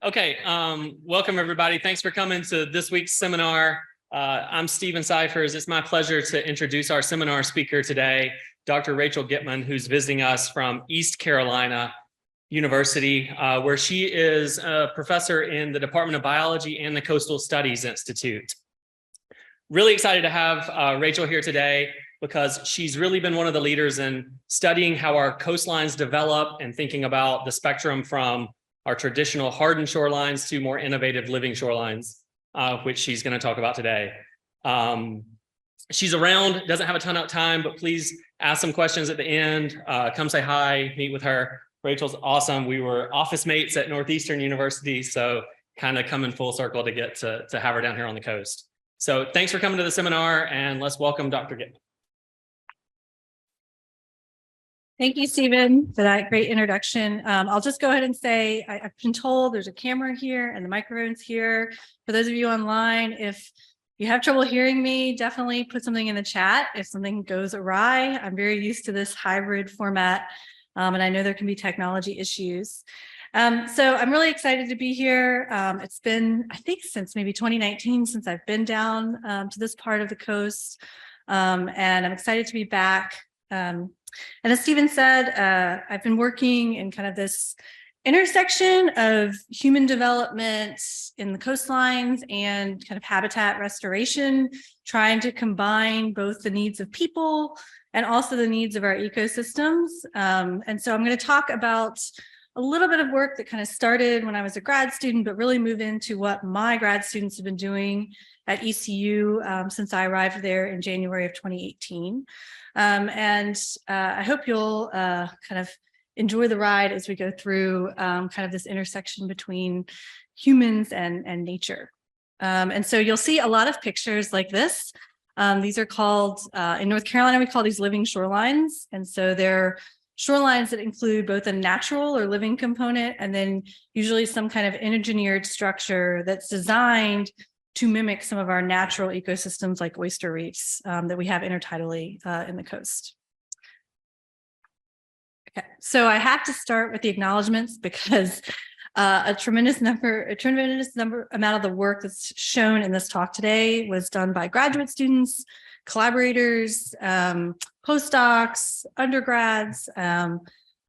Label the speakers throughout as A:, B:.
A: Okay, welcome everybody. Thanks for coming to this week's seminar. I'm Stephen Cyphers. It's my pleasure to introduce our seminar speaker today, Dr. Rachel Gittman, who's visiting us from East Carolina University, where she is a professor in the Department of Biology and the Coastal Studies Institute. Really excited to have Rachel here today because she's really been one of the leaders in studying how our coastlines develop and thinking about the spectrum from our traditional hardened shorelines to more innovative living shorelines, which she's going to talk about today. She's around, doesn't have a ton of time, but please ask some questions at the end. Come say hi, meet with her. Rachel's awesome. We were office mates at Northeastern University, so kind of coming full circle to get to have her down here on the coast. So thanks for coming to the seminar, and let's welcome Dr. Gittman.
B: Thank you, Stephen, for that great introduction. I'll just go ahead and say I've been told there's a camera here and the microphone's here. For those of you online, if you have trouble hearing me, definitely put something in the chat if something goes awry. I'm very used to this hybrid format, and I know there can be technology issues. So I'm really excited to be here. It's been, I think, since maybe 2019 since I've been down to this part of the coast, and I'm excited to be back. And as Stephen said, I've been working in kind of this intersection of human development in the coastlines and kind of habitat restoration, trying to combine both the needs of people and also the needs of our ecosystems. And so I'm going to talk about a little bit of work that kind of started when I was a grad student, but really move into what my grad students have been doing at ECU since I arrived there in January of 2018. And I hope you'll kind of enjoy the ride as we go through kind of this intersection between humans and nature. And so you'll see a lot of pictures like this. These are called, in North Carolina, we call these living shorelines. And so they're shorelines that include both a natural or living component and then usually some kind of engineered structure that's designed to mimic some of our natural ecosystems like oyster reefs that we have intertidally in the coast. Okay, so I have to start with the acknowledgements because a tremendous amount of the work that's shown in this talk today was done by graduate students, collaborators, postdocs, undergrads.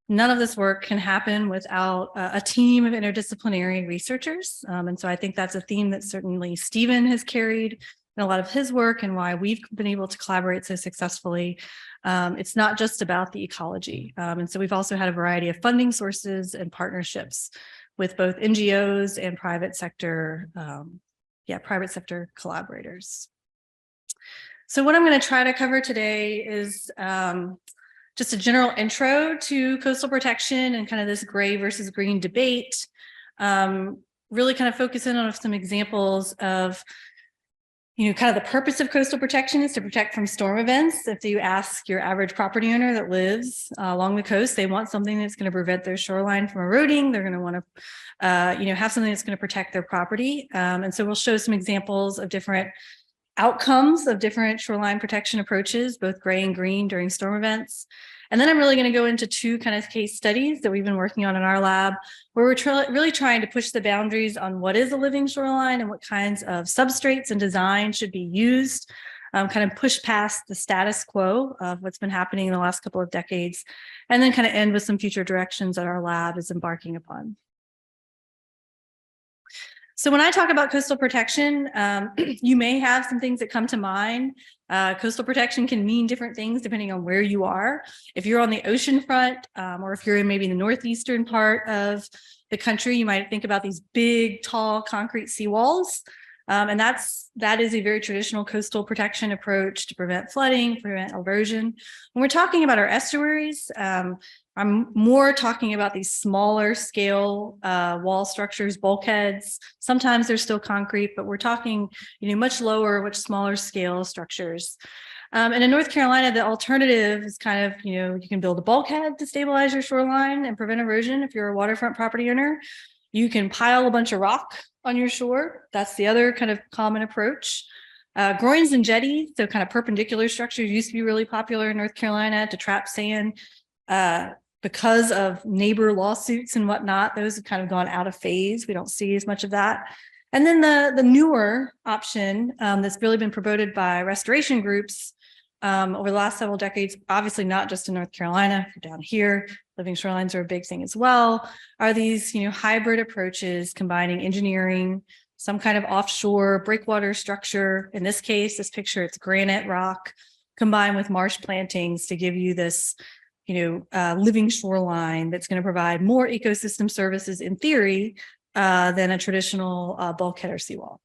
B: None of this work can happen without a team of interdisciplinary researchers. And so I think that's a theme that certainly Stephen has carried in a lot of his work and why we've been able to collaborate so successfully. It's not just about the ecology. And so we've also had a variety of funding sources and partnerships with both NGOs and private sector collaborators. So what I'm going to try to cover today is just a general intro to coastal protection and kind of this gray versus green debate, really kind of focus in on some examples of, kind of the purpose of coastal protection is to protect from storm events. If you ask your average property owner that lives along the coast, they want something that's going to prevent their shoreline from eroding. They're going to want to, have something that's going to protect their property. And so we'll show some examples of different outcomes of different shoreline protection approaches, both gray and green during storm events. And then I'm really going to go into two kind of case studies that we've been working on in our lab, where we're really trying to push the boundaries on what is a living shoreline and what kinds of substrates and design should be used, kind of push past the status quo of what's been happening in the last couple of decades, and then kind of end with some future directions that our lab is embarking upon. So when I talk about coastal protection, you may have some things that come to mind. Coastal protection can mean different things depending on where you are. If you're on the ocean front, or if you're in maybe the northeastern part of the country, you might think about these big, tall concrete seawalls. And that is a very traditional coastal protection approach to prevent flooding, prevent erosion. When we're talking about our estuaries, I'm more talking about these smaller scale wall structures, bulkheads. Sometimes they're still concrete, but we're talking, much lower, much smaller scale structures. And in North Carolina, the alternative is kind of, you can build a bulkhead to stabilize your shoreline and prevent erosion if you're a waterfront property owner. You can pile a bunch of rock on your shore. That's the other kind of common approach. Groins and jetties, so kind of perpendicular structures, used to be really popular in North Carolina to trap sand. because of neighbor lawsuits and whatnot, those have kind of gone out of phase. We don't see as much of that. And then the newer option that's really been promoted by restoration groups over the last several decades, obviously not just in North Carolina, down here, living shorelines are a big thing as well, are these, hybrid approaches combining engineering, some kind of offshore breakwater structure. In this case, this picture, it's granite rock combined with marsh plantings to give you this, living shoreline that's going to provide more ecosystem services in theory than a traditional bulkhead or seawall.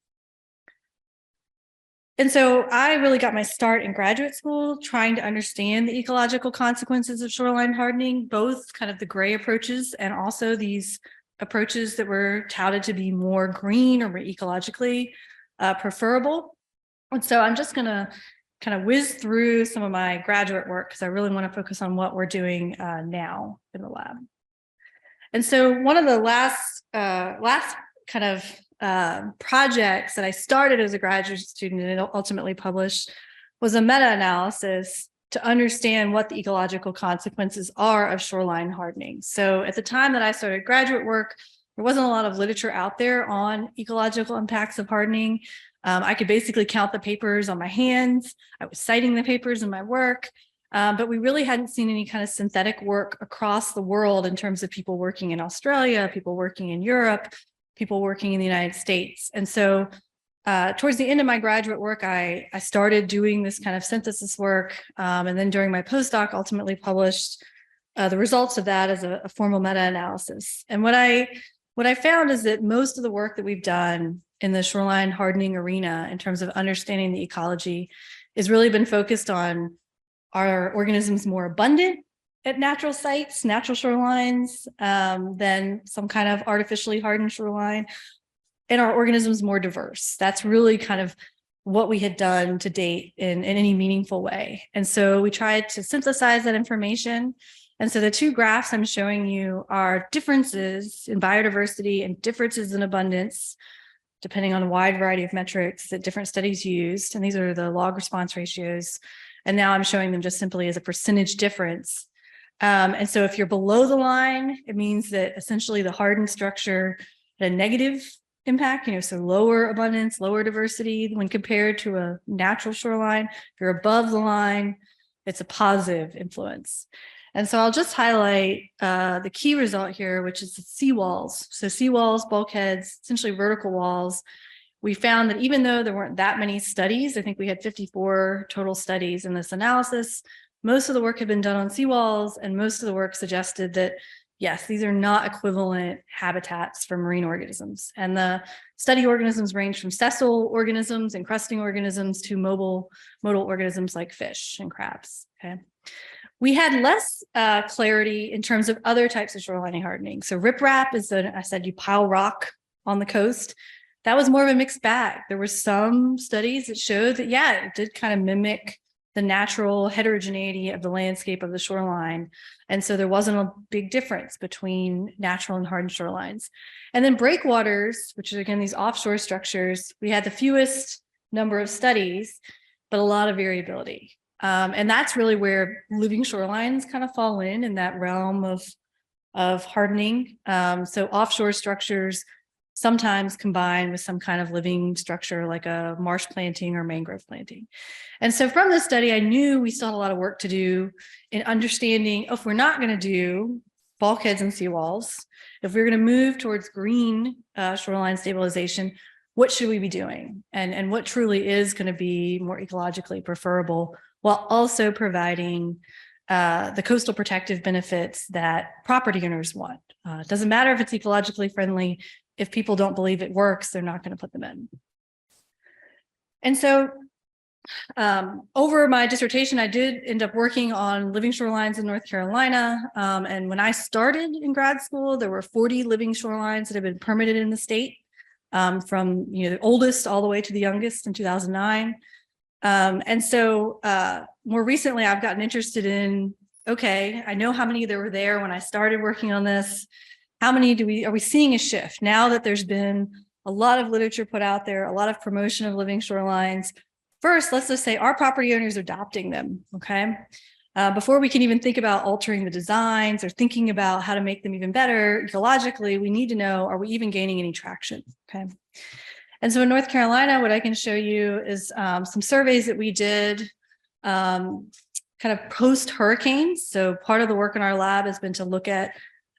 B: And so I really got my start in graduate school trying to understand the ecological consequences of shoreline hardening, both kind of the gray approaches and also these approaches that were touted to be more green or more ecologically preferable. And so I'm just going to kind of whiz through some of my graduate work because I really want to focus on what we're doing now in the lab. And so one of the last kind of projects that I started as a graduate student and ultimately published was a meta-analysis to understand what the ecological consequences are of shoreline hardening. So at the time that I started graduate work, there wasn't a lot of literature out there on ecological impacts of hardening. I could basically count the papers on my hands. I was citing the papers in my work, but we really hadn't seen any kind of synthetic work across the world in terms of people working in Australia, people working in Europe, people working in the United States. And so towards the end of my graduate work, I started doing this kind of synthesis work. And then during my postdoc, ultimately published the results of that as a formal meta-analysis. And what I found is that most of the work that we've done in the shoreline hardening arena in terms of understanding the ecology has really been focused on, are organisms more abundant at natural sites, natural shorelines, than some kind of artificially hardened shoreline? And are organisms more diverse? That's really kind of what we had done to date in any meaningful way. And so we tried to synthesize that information. And so the two graphs I'm showing you are differences in biodiversity and differences in abundance, depending on a wide variety of metrics that different studies used. And these are the log response ratios. And now I'm showing them just simply as a percentage difference. And so if you're below the line, it means that essentially the hardened structure had a negative impact, so lower abundance, lower diversity when compared to a natural shoreline. If you're above the line, it's a positive influence. And so I'll just highlight the key result here, which is the seawalls. So seawalls, bulkheads, essentially vertical walls. We found that even though there weren't that many studies, I think we had 54 total studies in this analysis, most of the work had been done on seawalls, and most of the work suggested that, yes, these are not equivalent habitats for marine organisms. And the study organisms range from sessile organisms and crusting organisms to modal organisms like fish and crabs. Okay. We had less clarity in terms of other types of shoreline hardening. So riprap is, I said, you pile rock on the coast. That was more of a mixed bag. There were some studies that showed that, yeah, it did kind of mimic the natural heterogeneity of the landscape of the shoreline. And so there wasn't a big difference between natural and hardened shorelines. And then breakwaters, which are again, these offshore structures, we had the fewest number of studies, but a lot of variability. And that's really where living shorelines kind of fall in that realm of hardening. So offshore structures sometimes combined with some kind of living structure like a marsh planting or mangrove planting. And so from this study, I knew we still had a lot of work to do in understanding, if we're not going to do bulkheads and seawalls, if we're going to move towards green shoreline stabilization, what should we be doing? And what truly is going to be more ecologically preferable while also providing the coastal protective benefits that property owners want. It doesn't matter if it's ecologically friendly. If people don't believe it works, they're not going to put them in. And so over my dissertation, I did end up working on living shorelines in North Carolina. And when I started in grad school, there were 40 living shorelines that had been permitted in the state, from the oldest all the way to the youngest in 2009. And so more recently, I've gotten interested in, okay, I know how many there were there when I started working on this. How many are we seeing a shift now that there's been a lot of literature put out there, a lot of promotion of living shorelines? First, let's just say our property owners are adopting them, okay? Before we can even think about altering the designs or thinking about how to make them even better ecologically, we need to know, are we even gaining any traction? Okay. And so in North Carolina, what I can show you is some surveys that we did kind of post hurricanes. So part of the work in our lab has been to look at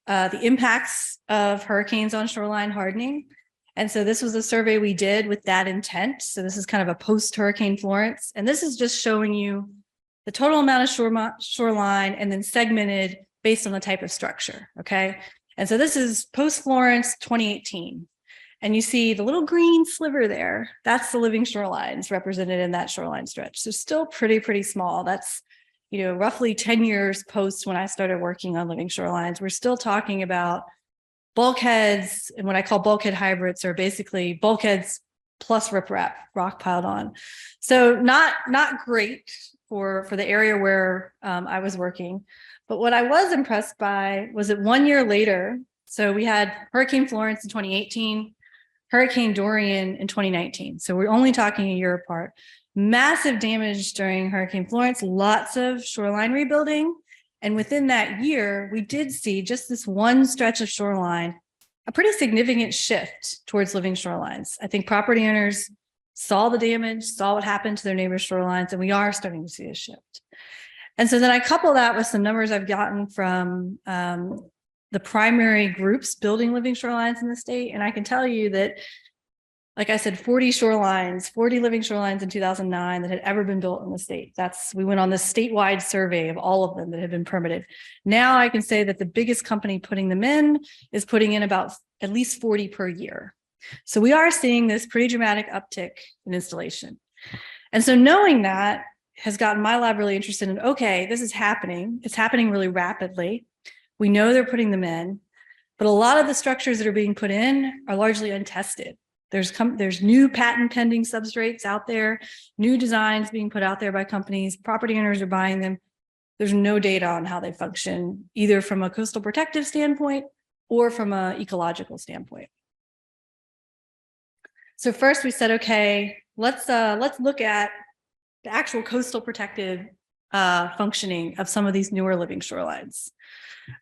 B: the impacts of hurricanes on shoreline hardening. And so this was a survey we did with that intent. So this is kind of a post Hurricane Florence. And this is just showing you the total amount of shoreline and then segmented based on the type of structure, okay? And so this is post-Florence 2018. And you see the little green sliver there, that's the living shorelines represented in that shoreline stretch. So still pretty small. That's, roughly 10 years post when I started working on living shorelines. We're still talking about bulkheads, and what I call bulkhead hybrids are basically bulkheads plus riprap, rock piled on. So not great for the area where I was working. But what I was impressed by was that 1 year later, so we had Hurricane Florence in 2018, Hurricane Dorian in 2019. So we're only talking a year apart. Massive damage during Hurricane Florence, lots of shoreline rebuilding. And within that year, we did see just this one stretch of shoreline, a pretty significant shift towards living shorelines. I think property owners saw the damage, saw what happened to their neighbors' shorelines, and we are starting to see a shift. And so then I couple that with some numbers I've gotten from the primary groups building living shorelines in the state. And I can tell you that, like I said, 40 living shorelines in 2009 that had ever been built in the state. We went on this statewide survey of all of them that had been permitted. Now I can say that the biggest company putting them in is putting in about at least 40 per year. So we are seeing this pretty dramatic uptick in installation. And so knowing that has gotten my lab really interested in, okay, this is happening. It's happening really rapidly. We know they're putting them in, but a lot of the structures that are being put in are largely untested. There's new patent pending substrates out there, new designs being put out there by companies, property owners are buying them. There's no data on how they function, either from a coastal protective standpoint or from an ecological standpoint. So first we said, okay, let's look at the actual coastal protective functioning of some of these newer living shorelines.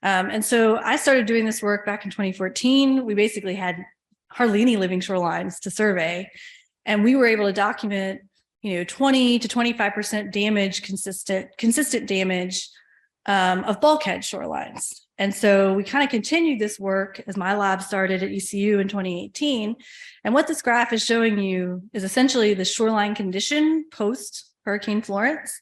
B: And so I started doing this work back in 2014. We basically had hardly any living shorelines to survey, and we were able to document, 20 to 25% damage, consistent damage of bulkhead shorelines. And so we kind of continued this work as my lab started at ECU in 2018. And what this graph is showing you is essentially the shoreline condition post Hurricane Florence.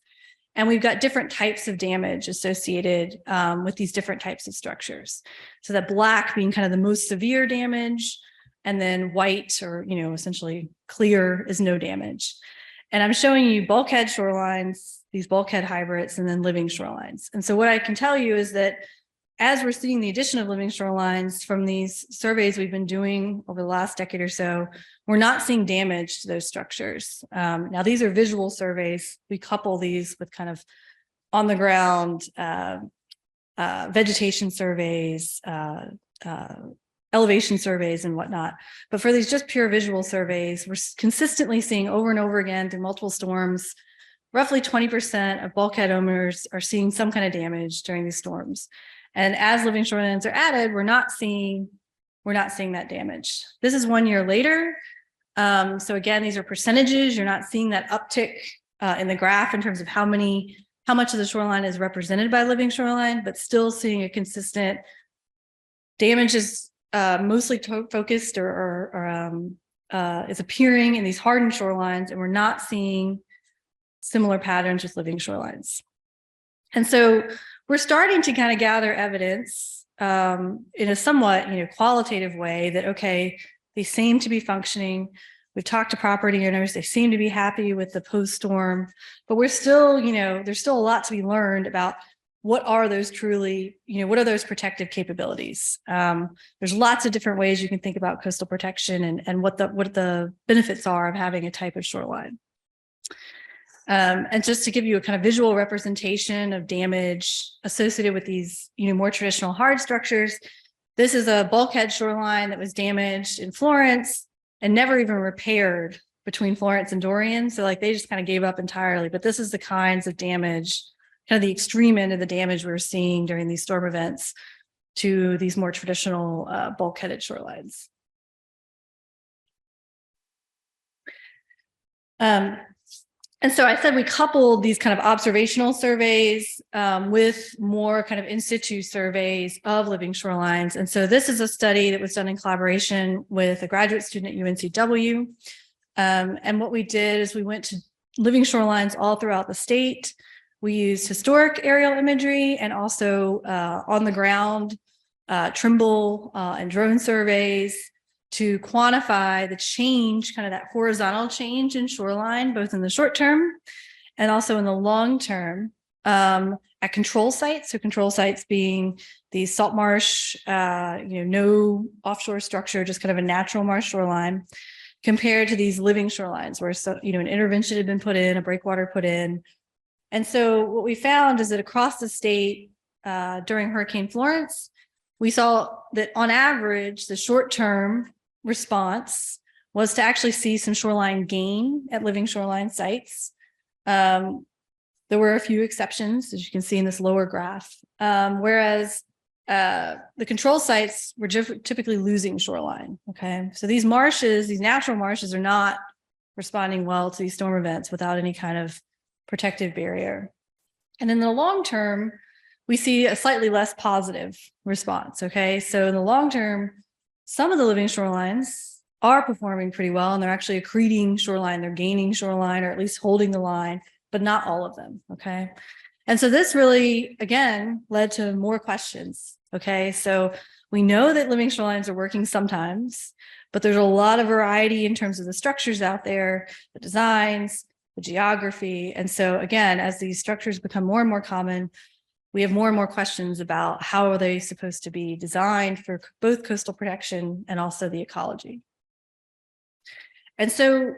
B: And we've got different types of damage associated with these different types of structures. So that black being kind of the most severe damage, and then white, or essentially clear, is no damage. And I'm showing you bulkhead shorelines, these bulkhead hybrids, and then living shorelines. And so what I can tell you is that as we're seeing the addition of living shorelines from these surveys we've been doing over the last decade or so, we're not seeing damage to those structures. Now, these are visual surveys. We couple these with kind of on the ground vegetation surveys, elevation surveys and whatnot. But for these just pure visual surveys, we're consistently seeing over and over again through multiple storms, roughly 20% of bulkhead owners are seeing some kind of damage during these storms. And as living shorelines are added, we're not seeing that damage. This is 1 year later. So again, these are percentages. You're not seeing that uptick in the graph in terms of how much of the shoreline is represented by living shoreline, but still seeing a consistent damage is mostly focused or is appearing in these hardened shorelines, and we're not seeing similar patterns with living shorelines. And so we're starting to kind of gather evidence in a somewhat qualitative way that, okay, they seem to be functioning. We've talked to property owners. They seem to be happy with the post-storm, but we're still, there's still a lot to be learned about what are those truly, what are those protective capabilities? There's lots of different ways you can think about coastal protection and what the benefits are of having a type of shoreline. And just to give you a kind of visual representation of damage associated with these, more traditional hard structures, this is a bulkhead shoreline that was damaged in Florence and never even repaired between Florence and Dorian. So like they just kind of gave up entirely, but this is the kinds of damage kind of the extreme end of the damage we were seeing during these storm events to these more traditional bulkheaded shorelines. And so I said we coupled these kind of observational surveys with more kind of in situ surveys of living shorelines. And so this is a study that was done in collaboration with a graduate student at UNCW. And what we did is we went to living shorelines all throughout the state. We used historic aerial imagery and also on the ground Trimble and drone surveys to quantify the change, kind of that horizontal change in shoreline, both in the short term and also in the long term at control sites. So control sites being the salt marsh, no offshore structure, just kind of a natural marsh shoreline, compared to these living shorelines where an intervention had been put in, a breakwater put in. And so what we found is that across the state during Hurricane Florence, we saw that on average, the short-term response was to actually see some shoreline gain at living shoreline sites. There were a few exceptions, as you can see in this lower graph, whereas the control sites were typically losing shoreline, okay? So these marshes, these natural marshes are not responding well to these storm events without any kind of protective barrier. And in the long term, we see a slightly less positive response, okay? So in the long term, some of the living shorelines are performing pretty well and they're actually accreting shoreline, they're gaining shoreline or at least holding the line, but not all of them, okay? And so this really, again, led to more questions, okay? So we know that living shorelines are working sometimes, but there's a lot of variety in terms of the structures out there, the designs, the geography. And so again, as these structures become more and more common, we have more and more questions about how are they supposed to be designed for both coastal protection and also the ecology. And so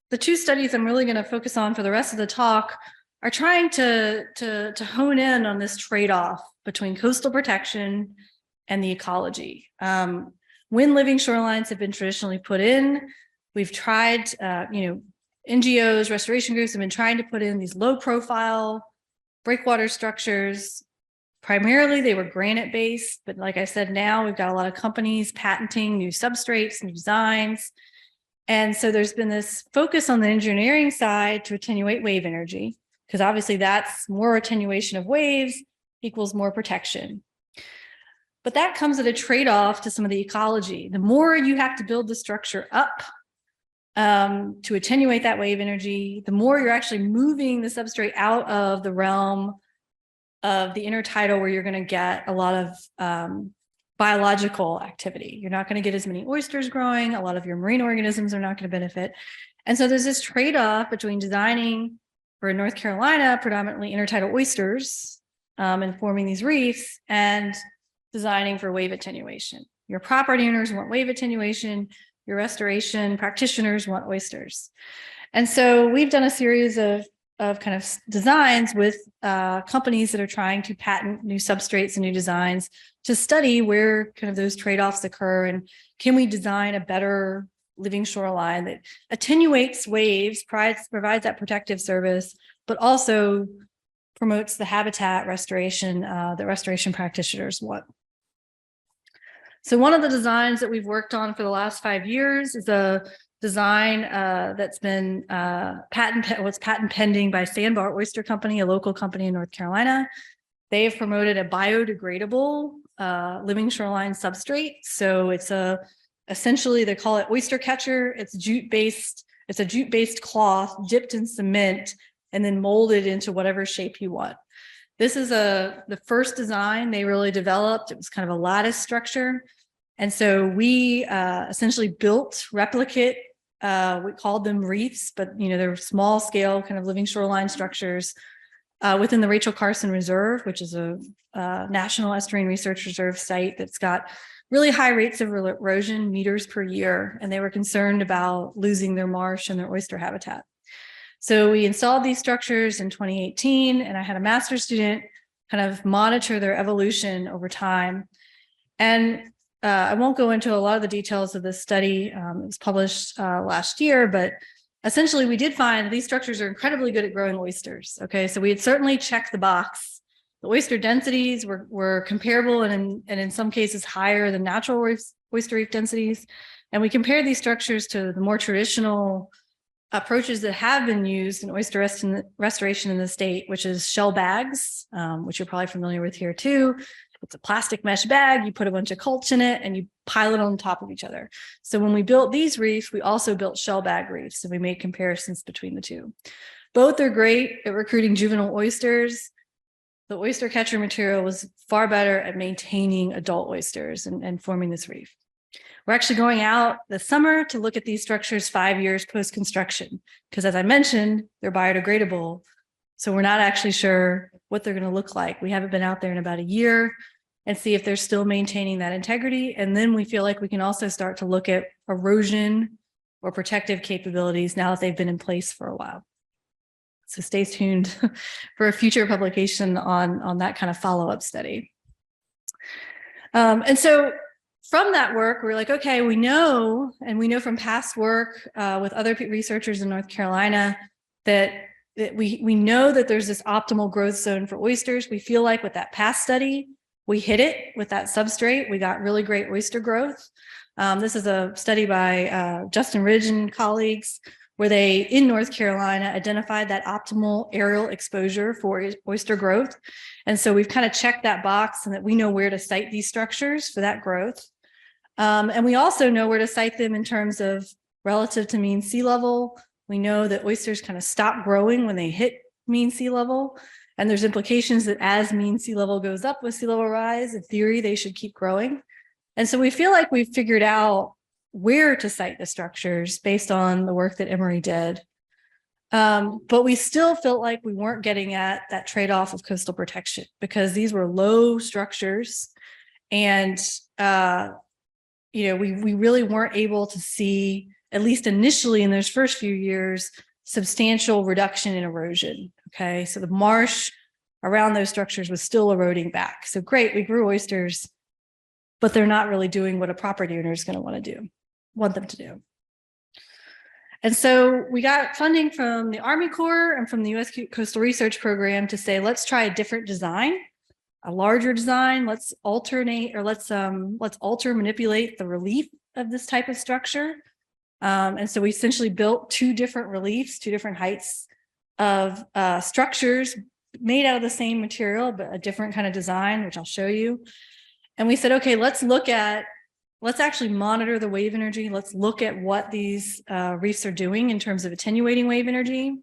B: the two studies I'm really going to focus on for the rest of the talk are trying to hone in on this trade-off between coastal protection and the ecology. When living shorelines have been traditionally put in, we've tried, NGOs, restoration groups have been trying to put in these low-profile breakwater structures. Primarily, they were granite-based, but like I said, now we've got a lot of companies patenting new substrates, new designs. And so there's been this focus on the engineering side to attenuate wave energy, because obviously that's more attenuation of waves equals more protection. But that comes at a trade-off to some of the ecology. The more you have to build the structure up to attenuate that wave energy, the more you're actually moving the substrate out of the realm of the intertidal where you're going to get a lot of biological activity. You're not going to get as many oysters growing. A lot of your marine organisms are not going to benefit. And so there's this trade-off between designing for North Carolina, predominantly intertidal oysters and forming these reefs, and designing for wave attenuation. Your property owners want wave attenuation. Your restoration practitioners want oysters. And so we've done a series of kind of designs with companies that are trying to patent new substrates and new designs to study where kind of those trade-offs occur, and can we design a better living shoreline that attenuates waves, provides that protective service, but also promotes the habitat restoration that restoration practitioners want. So one of the designs that we've worked on for the last 5 years is a design that's been patent pending by Sandbar Oyster Company, a local company in North Carolina. They have promoted a biodegradable living shoreline substrate. So it's essentially they call it oyster catcher. It's jute-based. It's a jute-based cloth dipped in cement and then molded into whatever shape you want. This is the first design they really developed. It was kind of a lattice structure. And so we essentially built replicate, we called them reefs, but they're small scale kind of living shoreline structures within the Rachel Carson Reserve, which is a National Estuarine Research Reserve site that's got really high rates of erosion, meters per year. And they were concerned about losing their marsh and their oyster habitat. So we installed these structures in 2018, and I had a master's student kind of monitor their evolution over time. And I won't go into a lot of the details of this study. It was published last year, but essentially we did find these structures are incredibly good at growing oysters. Okay, so we had certainly checked the box. The oyster densities were comparable and in some cases higher than natural oyster reef densities. And we compared these structures to the more traditional approaches that have been used in oyster restoration in the state, which is shell bags, which you're probably familiar with here too. It's a plastic mesh bag, you put a bunch of culch in it and you pile it on top of each other. So when we built these reefs, we also built shell bag reefs, and we made comparisons between the two. Both are great at recruiting juvenile oysters. The oyster catcher material was far better at maintaining adult oysters and forming this reef. We're actually going out this summer to look at these structures 5 years post-construction, because as I mentioned, they're biodegradable. So we're not actually sure what they're going to look like. We haven't been out there in about a year and see if they're still maintaining that integrity. And then we feel like we can also start to look at erosion or protective capabilities now that they've been in place for a while. So stay tuned for a future publication on that kind of follow-up study. And so from that work, we're like, okay, we know from past work with other researchers in North Carolina that we know that there's this optimal growth zone for oysters. We feel like with that past study, we hit it with that substrate. We got really great oyster growth. This is a study by Justin Ridge and colleagues, where they, in North Carolina, identified that optimal aerial exposure for oyster growth. And so we've kind of checked that box and that we know where to site these structures for that growth. And we also know where to site them in terms of relative to mean sea level. We know that oysters kind of stop growing when they hit mean sea level. And there's implications that as mean sea level goes up with sea level rise, in theory, they should keep growing. And so we feel like we've figured out where to site the structures based on the work that Emory did. But we still felt like we weren't getting at that trade-off of coastal protection, because these were low structures. And, we really weren't able to see, at least initially in those first few years, substantial reduction in erosion. Okay, so the marsh around those structures was still eroding back. So great, we grew oysters, but they're not really doing what a property owner is going to want them to do. And so we got funding from the Army Corps and from the U.S. Coastal Research Program to say, let's try a different design, a larger design. Let's alternate, or let's alter, manipulate the relief of this type of structure. And so we essentially built two different reliefs, two different heights of structures made out of the same material, but a different kind of design, which I'll show you. And we said, okay, let's actually monitor the wave energy. Let's look at what these reefs are doing in terms of attenuating wave energy.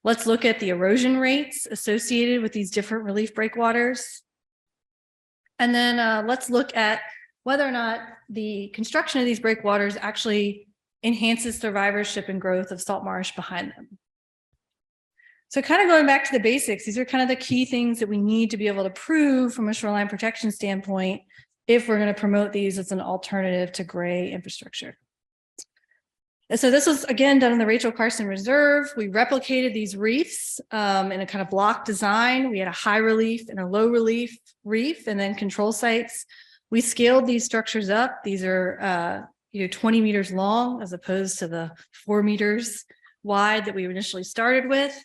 B: Let's look at the erosion rates associated with these different relief breakwaters. And then let's look at whether or not the construction of these breakwaters actually enhances survivorship and growth of salt marsh behind them. So kind of going back to the basics, these are kind of the key things that we need to be able to prove from a shoreline protection standpoint if we're going to promote these as an alternative to gray infrastructure. And so this was, again, done in the Rachel Carson Reserve. We replicated these reefs in a kind of block design. We had a high relief and a low relief reef, and then control sites. We scaled these structures up. These are 20 meters long as opposed to the 4 meters wide that we initially started with.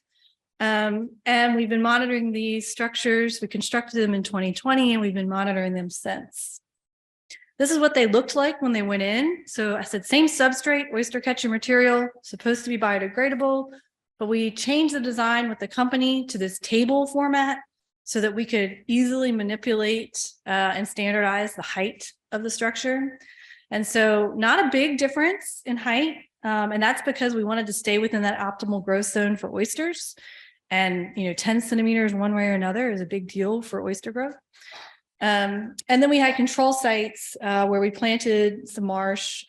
B: And we've been monitoring these structures. We constructed them in 2020, and we've been monitoring them since. This is what they looked like when they went in. So I said, same substrate, oyster catcher material, supposed to be biodegradable, but we changed the design with the company to this table format so that we could easily manipulate and standardize the height of the structure. And so not a big difference in height. And that's because we wanted to stay within that optimal growth zone for oysters. And 10 centimeters one way or another is a big deal for oyster growth. And then we had control sites where we planted some marsh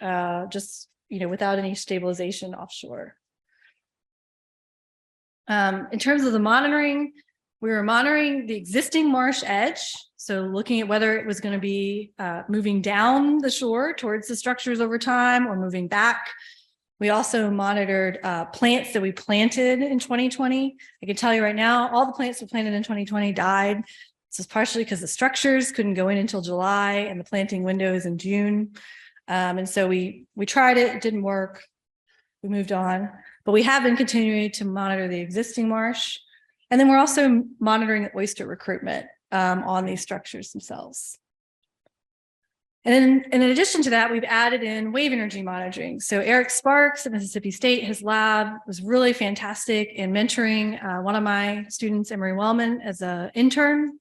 B: just without any stabilization offshore. In terms of the monitoring, we were monitoring the existing marsh edge. So looking at whether it was going to be moving down the shore towards the structures over time or moving back. We also monitored plants that we planted in 2020. I can tell you right now, all the plants we planted in 2020 died. This is partially because the structures couldn't go in until July and the planting window is in June. And so we tried it, it didn't work. we moved on, but we have been continuing to monitor the existing marsh. And then we're also monitoring oyster recruitment on these structures themselves. And then in addition to that, we've added in wave energy monitoring. So Eric Sparks at Mississippi State, his lab was really fantastic in mentoring one of my students, Emery Wellman, as an intern.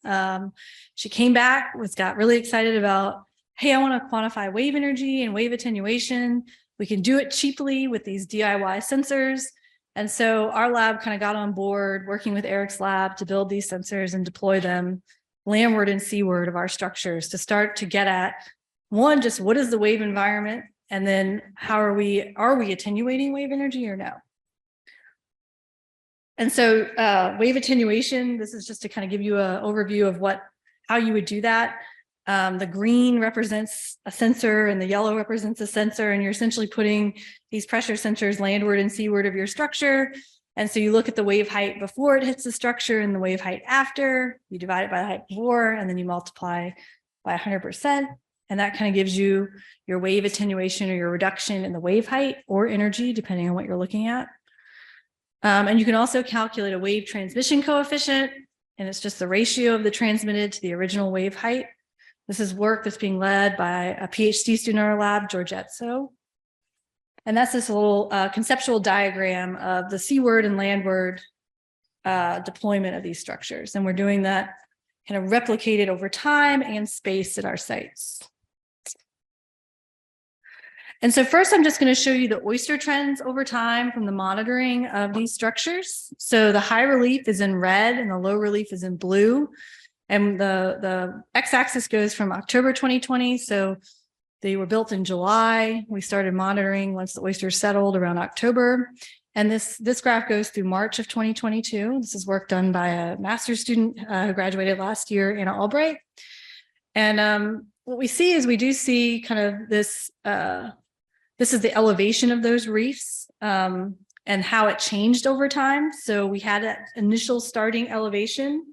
B: She came back, got really excited about, hey, I want to quantify wave energy and wave attenuation. We can do it cheaply with these DIY sensors. And so our lab kind of got on board working with Eric's lab to build these sensors and deploy them landward and seaward of our structures to start to get at one, just what is the wave environment? And then how are we attenuating wave energy or no? And so wave attenuation, this is just to kind of give you an overview of how you would do that. The green represents a sensor and the yellow represents a sensor, and you're essentially putting these pressure sensors landward and seaward of your structure. And so you look at the wave height before it hits the structure and the wave height after, you divide it by the height before, and then you multiply by 100%. And that kind of gives you your wave attenuation or your reduction in the wave height or energy, depending on what you're looking at. And you can also calculate a wave transmission coefficient, and it's just the ratio of the transmitted to the original wave height. This is work that's being led by a PhD student in our lab, Georgette So. And that's this little conceptual diagram of the seaward and landward deployment of these structures. And we're doing that kind of replicated over time and space at our sites. And so first, I'm just going to show you the oyster trends over time from the monitoring of these structures. So the high relief is in red and the low relief is in blue. And the x-axis goes from October 2020. So they were built in July. We started monitoring once the oysters settled around October. And this graph goes through March of 2022. This is work done by a master's student who graduated last year, Anna Albright. And what we see is we do see kind of this, this is the elevation of those reefs and how it changed over time. So we had that initial starting elevation,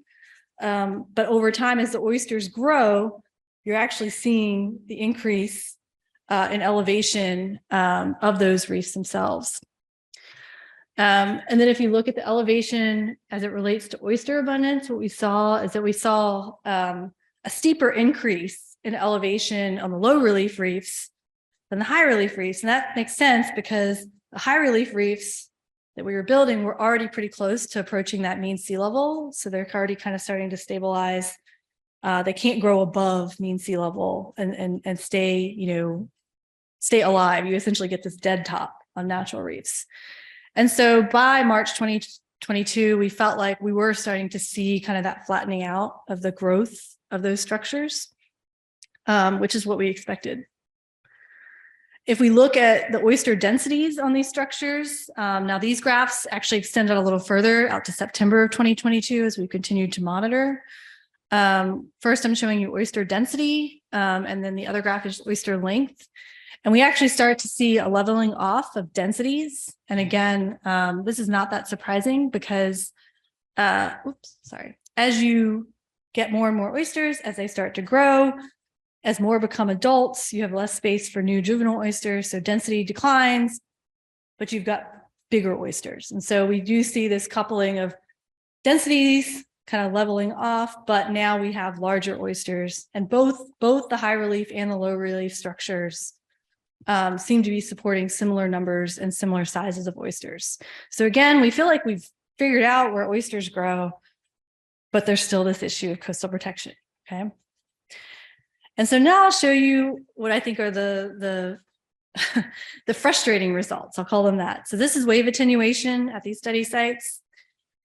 B: but over time, as the oysters grow, you're actually seeing the increase in elevation of those reefs themselves. And then if you look at the elevation as it relates to oyster abundance, what we saw is that we saw a steeper increase in elevation on the low relief reefs than the high relief reefs. And that makes sense because the high relief reefs that we were building were already pretty close to approaching that mean sea level. So they're already kind of starting to stabilize. They can't grow above mean sea level and stay, stay alive. You essentially get this dead top on natural reefs. And so by March 2022, we felt like we were starting to see kind of that flattening out of the growth of those structures, which is what we expected. If we look at the oyster densities on these structures, now these graphs actually extended a little further out to September of 2022 as we continued to monitor. First, I'm showing you oyster density, and then the other graph is oyster length. And we actually start to see a leveling off of densities. And again, this is not that surprising because, as you get more and more oysters, as they start to grow, as more become adults, you have less space for new juvenile oysters, so density declines, but you've got bigger oysters. And so we do see this coupling of densities kind of leveling off, but now we have larger oysters, and both the high relief and the low relief structures seem to be supporting similar numbers and similar sizes of oysters. So again, we feel like we've figured out where oysters grow, but there's still this issue of coastal protection, okay? And so now I'll show you what I think are the frustrating results. I'll call them that. So this is wave attenuation at these study sites.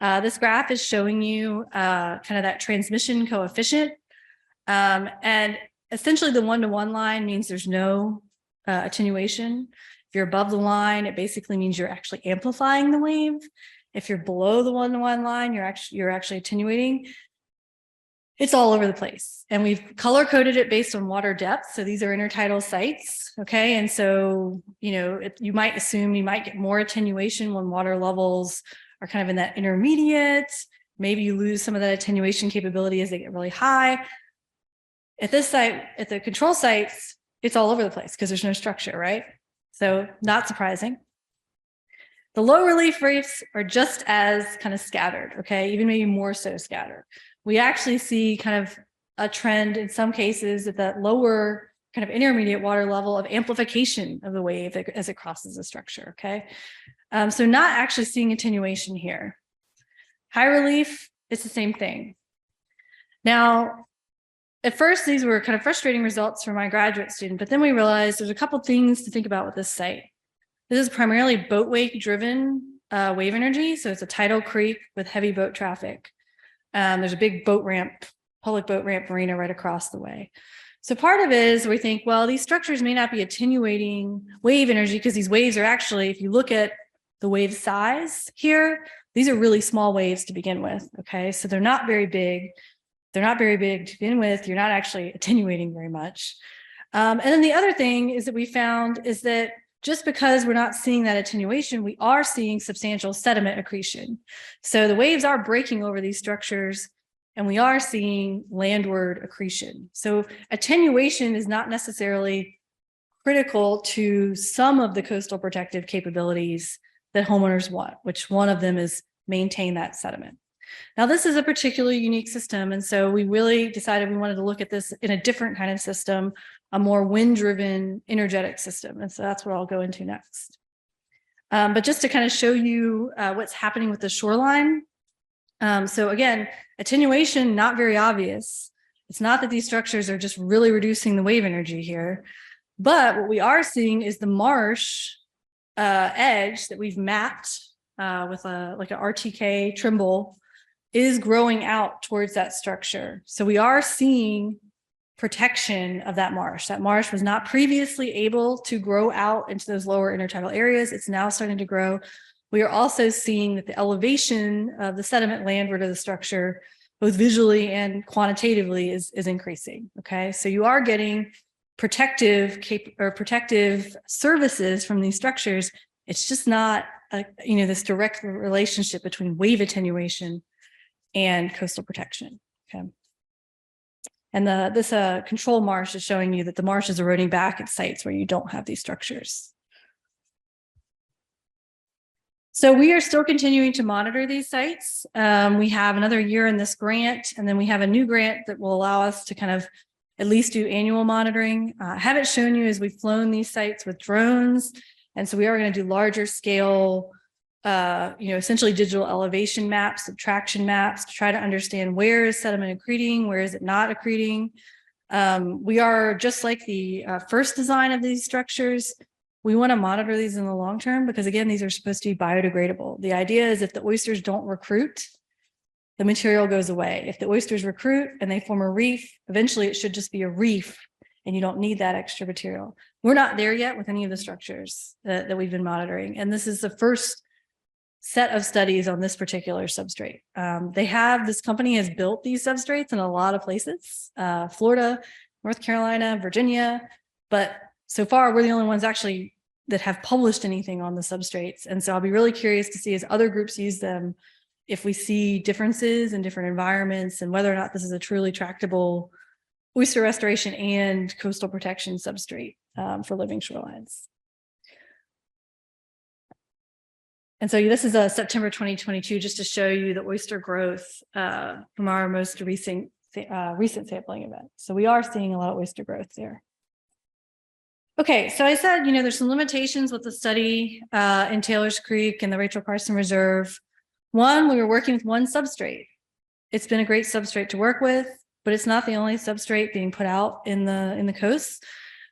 B: This graph is showing you kind of that transmission coefficient. And essentially the one-to-one line means there's no attenuation. If you're above the line, it basically means you're actually amplifying the wave. If you're below the one-to-one line, you're actually attenuating. It's all over the place. And we've color-coded it based on water depth. So these are intertidal sites, okay? And so, you might assume you might get more attenuation when water levels are kind of in that intermediate. Maybe you lose some of that attenuation capability as they get really high. At this site, at the control sites, it's all over the place because there's no structure, right? So not surprising. The low relief reefs are just as kind of scattered, okay, even maybe more so scattered. We actually see kind of a trend in some cases at that lower kind of intermediate water level of amplification of the wave as it crosses the structure, okay? So not actually seeing attenuation here. High relief, it's the same thing. Now, at first, these were kind of frustrating results for my graduate student, but then we realized there's a couple things to think about with this site. This is primarily boat wake driven wave energy. So it's a tidal creek with heavy boat traffic. There's a big boat ramp, public boat ramp marina right across the way. So part of it is we think, well, these structures may not be attenuating wave energy because these waves are actually, if you look at the wave size here, these are really small waves to begin with, okay? So they're not very big. They're not very big to begin with. You're not actually attenuating very much. And then the other thing is that we found is that just because we're not seeing that attenuation, we are seeing substantial sediment accretion. So the waves are breaking over these structures and we are seeing landward accretion. So attenuation is not necessarily critical to some of the coastal protective capabilities that homeowners want, which one of them is maintain that sediment. Now, this is a particularly unique system, and so we really decided we wanted to look at this in a different kind of system, a more wind-driven energetic system, and so that's what I'll go into next. But just to kind of show you what's happening with the shoreline. So again, attenuation, not very obvious. It's not that these structures are just really reducing the wave energy here, but what we are seeing is the marsh edge that we've mapped with like an RTK Trimble is growing out towards that structure. So we are seeing protection of that marsh. That marsh was not previously able to grow out into those lower intertidal areas. It's now starting to grow. We are also seeing that the elevation of the sediment landward of the structure, both visually and quantitatively, is increasing. Okay, so you are getting protective services from these structures. It's just not this direct relationship between wave attenuation and coastal protection. Okay, and this control marsh is showing you that the marsh is eroding back at sites where you don't have these structures. So we are still continuing to monitor these sites. We have another year in this grant, and then we have a new grant that will allow us to kind of at least do annual monitoring. I haven't shown you as we've flown these sites with drones, and so we are going to do larger scale, essentially digital elevation maps, subtraction maps to try to understand where is sediment accreting, where is it not accreting. We are just like the first design of these structures. We want to monitor these in the long term because, again, these are supposed to be biodegradable. The idea is if the oysters don't recruit, the material goes away. If the oysters recruit and they form a reef, eventually it should just be a reef and you don't need that extra material. We're not there yet with any of the structures that we've been monitoring. And this is the first set of studies on this particular substrate. This company has built these substrates in a lot of places, Florida, North Carolina, Virginia, but so far we're the only ones actually that have published anything on the substrates. And so I'll be really curious to see as other groups use them, if we see differences in different environments and whether or not this is a truly tractable oyster restoration and coastal protection substrate for living shorelines. And so this is a September 2022, just to show you the oyster growth from our most recent sampling event. So we are seeing a lot of oyster growth there. Okay, so I said, there's some limitations with the study in Taylor's Creek and the Rachel Carson Reserve. One, we were working with one substrate. It's been a great substrate to work with, but it's not the only substrate being put out in the coasts.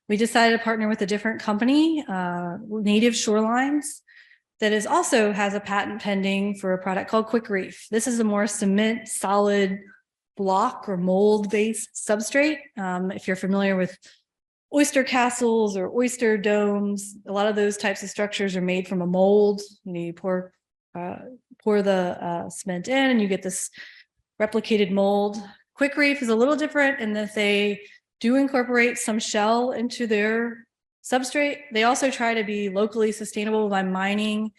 B: We decided to partner with a different company, Native Shorelines, that also has a patent pending for a product called Quick Reef. This is a more cement, solid block or mold-based substrate. If you're familiar with oyster castles or oyster domes, a lot of those types of structures are made from a mold. You pour the cement in and you get this replicated mold. Quick Reef is a little different in that they do incorporate some shell into their substrate. They also try to be locally sustainable by mining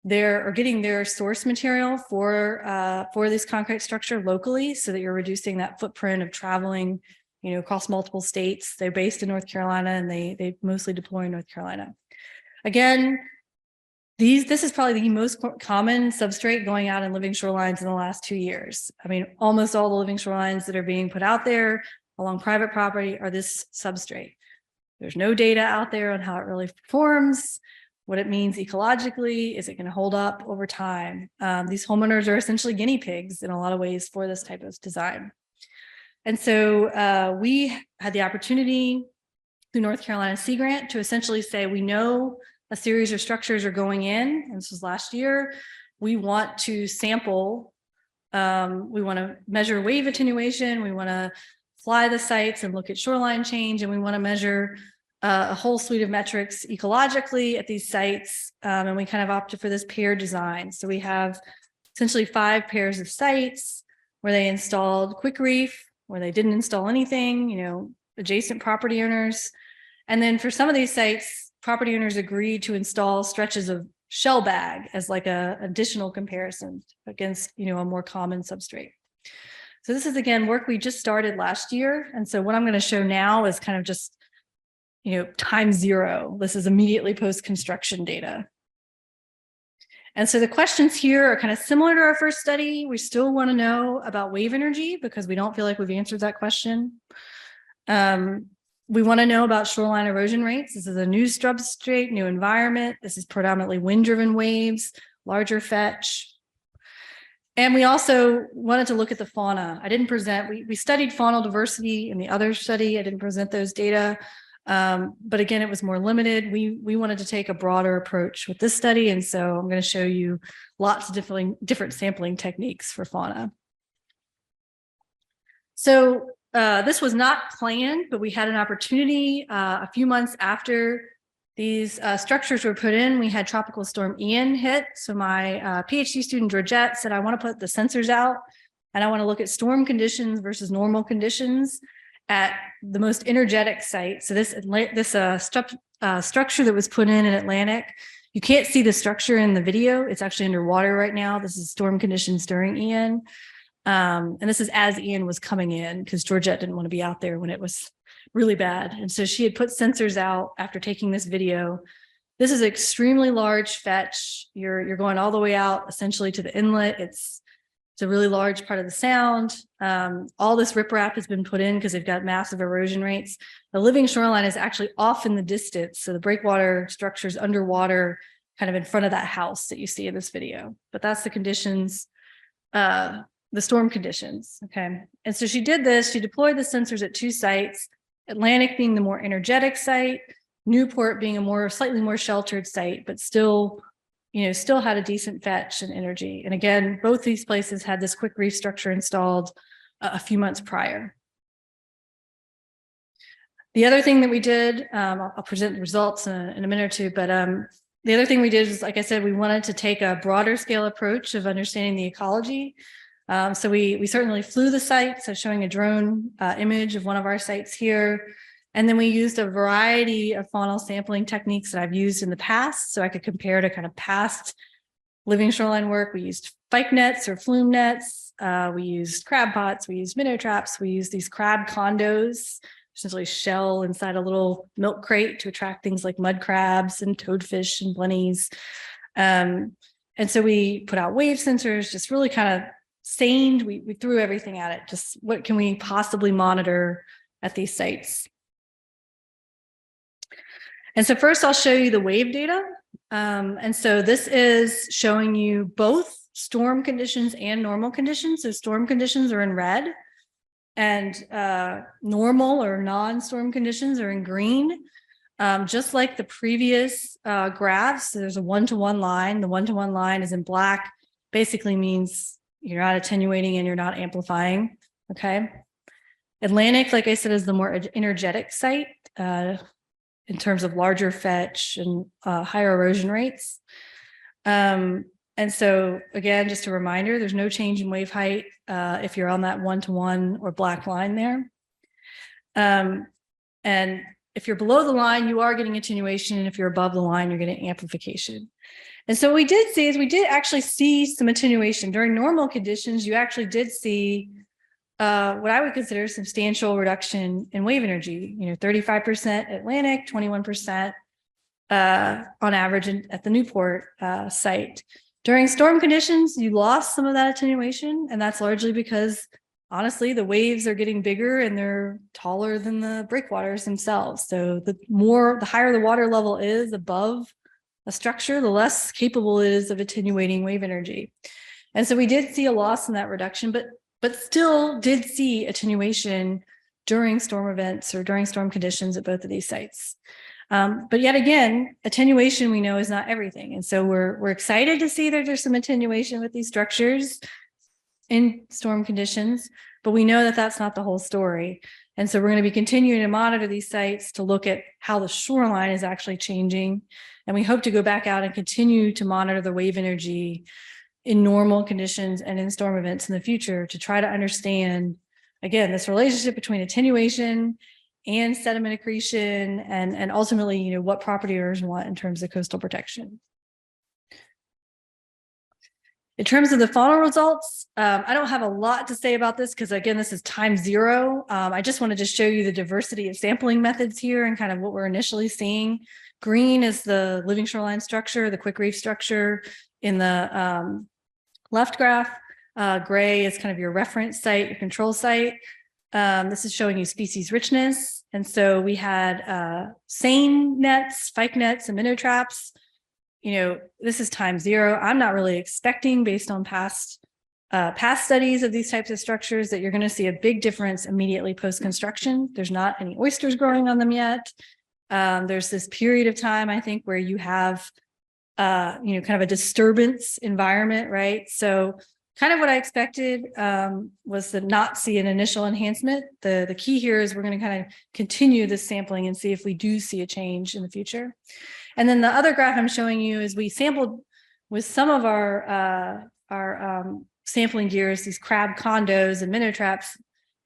B: getting their source material for this concrete structure locally, so that you're reducing that footprint of traveling across multiple states. They're based in North Carolina and they mostly deploy in North Carolina. Again, This is probably the most common substrate going out in living shorelines in the last 2 years. I mean, almost all the living shorelines that are being put out there along private property are this substrate. There's no data out there on how it really performs, what it means ecologically, is it going to hold up over time? These homeowners are essentially guinea pigs in a lot of ways for this type of design. And so we had the opportunity through North Carolina Sea Grant to essentially say, we know a series of structures are going in, and this was last year. We want to sample, we want to measure wave attenuation, we want to fly the sites and look at shoreline change, and we want to measure a whole suite of metrics ecologically at these sites, and we kind of opted for this pair design. So we have essentially 5 pairs of sites where they installed quick reef, where they didn't install anything, adjacent property owners. And then for some of these sites, property owners agreed to install stretches of shell bag as like a additional comparison against, a more common substrate. So this is, again, work we just started last year. And so what I'm going to show now is kind of just, time zero. This is immediately post-construction data. And so the questions here are kind of similar to our first study. We still want to know about wave energy because we don't feel like we've answered that question. We want to know about shoreline erosion rates. This is a new substrate, new environment. This is predominantly wind-driven waves, larger fetch. And we also wanted to look at the fauna. I didn't present, we studied faunal diversity in the other study. I didn't present those data. But again, it was more limited. We wanted to take a broader approach with this study. And so I'm going to show you lots of different sampling techniques for fauna. So this was not planned, but we had an opportunity a few months after these structures were put in. We had Tropical Storm Ian hit. So my PhD student, Georgette, said, I want to put the sensors out and I want to look at storm conditions versus normal conditions at the most energetic site. So this structure that was put in Atlantic, you can't see the structure in the video. It's actually underwater right now. This is storm conditions during Ian. And this is as Ian was coming in because Georgette didn't want to be out there when it was really bad. And so she had put sensors out after taking this video. This is extremely large fetch. You're going all the way out essentially to the inlet. It's a really large part of the sound. All this riprap has been put in because they've got massive erosion rates. The living shoreline is actually off in the distance. So the breakwater structure's underwater, kind of in front of that house that you see in this video. But that's the conditions, the storm conditions, okay? And so she did this, she deployed the sensors at 2 sites, Atlantic being the more energetic site, Newport being a slightly more sheltered site, but still had a decent fetch and energy. And again, both these places had this quick reef structure installed a few months prior. The other thing that we did, I'll present the results in a minute or two, but the other thing we did was, like I said, we wanted to take a broader scale approach of understanding the ecology. So we certainly flew the site, so showing a drone image of one of our sites here. And then we used a variety of faunal sampling techniques that I've used in the past, so I could compare to kind of past living shoreline work. We used pike nets or flume nets. We used crab pots. We used minnow traps. We used these crab condos, essentially shell inside a little milk crate to attract things like mud crabs and toadfish and blennies. And so we put out wave sensors, just really kind of saned. We threw everything at it. Just what can we possibly monitor at these sites? And so first I'll show you the wave data. And so this is showing you both storm conditions and normal conditions. So storm conditions are in red and normal or non-storm conditions are in green. Just like the previous graphs, so there's a one-to-one line. The one-to-one line is in black, basically means you're not attenuating and you're not amplifying, okay? Atlantic, like I said, is the more energetic site in terms of larger fetch and higher erosion rates. And so again, just a reminder, there's no change in wave height if you're on that one-to-one or black line there. And if you're below the line, you are getting attenuation. And if you're above the line, you're getting amplification. And so what we did see is we did actually see some attenuation. During normal conditions, you actually did see what I would consider substantial reduction in wave energy, 35% Atlantic, 21% on average at the Newport site. During storm conditions, you lost some of that attenuation, and that's largely because, honestly, the waves are getting bigger and they're taller than the breakwaters themselves. So the higher the water level is above a structure, the less capable it is of attenuating wave energy. And so we did see a loss in that reduction, but still did see attenuation during storm events or during storm conditions at both of these sites. But yet again, attenuation we know is not everything. And so we're excited to see that there's some attenuation with these structures in storm conditions, but we know that that's not the whole story. And so we're going to be continuing to monitor these sites to look at how the shoreline is actually changing. And we hope to go back out and continue to monitor the wave energy in normal conditions and in storm events in the future to try to understand, again, this relationship between attenuation and sediment accretion and ultimately, what property owners want in terms of coastal protection. In terms of the faunal results, I don't have a lot to say about this because, again, this is time zero. I just wanted to show you the diversity of sampling methods here and kind of what we're initially seeing. Green is the living shoreline structure, the quick reef structure in the left graph. Gray is kind of your reference site, your control site. This is showing you species richness. And so we had seine nets, pike nets, and minnow traps. This is time zero. I'm not really expecting, based on past studies of these types of structures, that you're going to see a big difference immediately post-construction. There's not any oysters growing on them yet. There's this period of time, I think, where you have, kind of a disturbance environment, right? So kind of what I expected was to not see an initial enhancement. The key here is we're going to kind of continue this sampling and see if we do see a change in the future. And then the other graph I'm showing you is we sampled with some of our sampling gears, these crab condos and minnow traps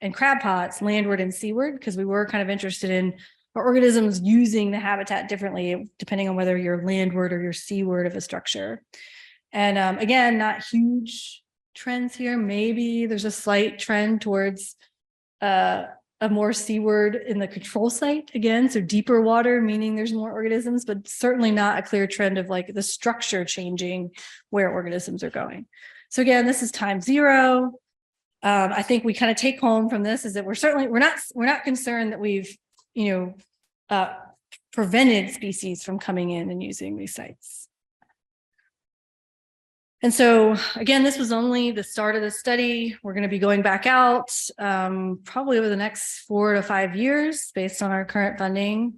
B: and crab pots landward and seaward, because we were kind of interested in organisms using the habitat differently, depending on whether you're landward or you're seaward of a structure. And again, not huge trends here. Maybe there's a slight trend towards a more seaward in the control site again, so deeper water, meaning there's more organisms, but certainly not a clear trend of like the structure changing where organisms are going. So again, this is time zero. I think we kind of take home from this is that we're not concerned that we've prevented species from coming in and using these sites. And so, again, this was only the start of the study. We're going to be going back out probably over the next 4 to 5 years based on our current funding,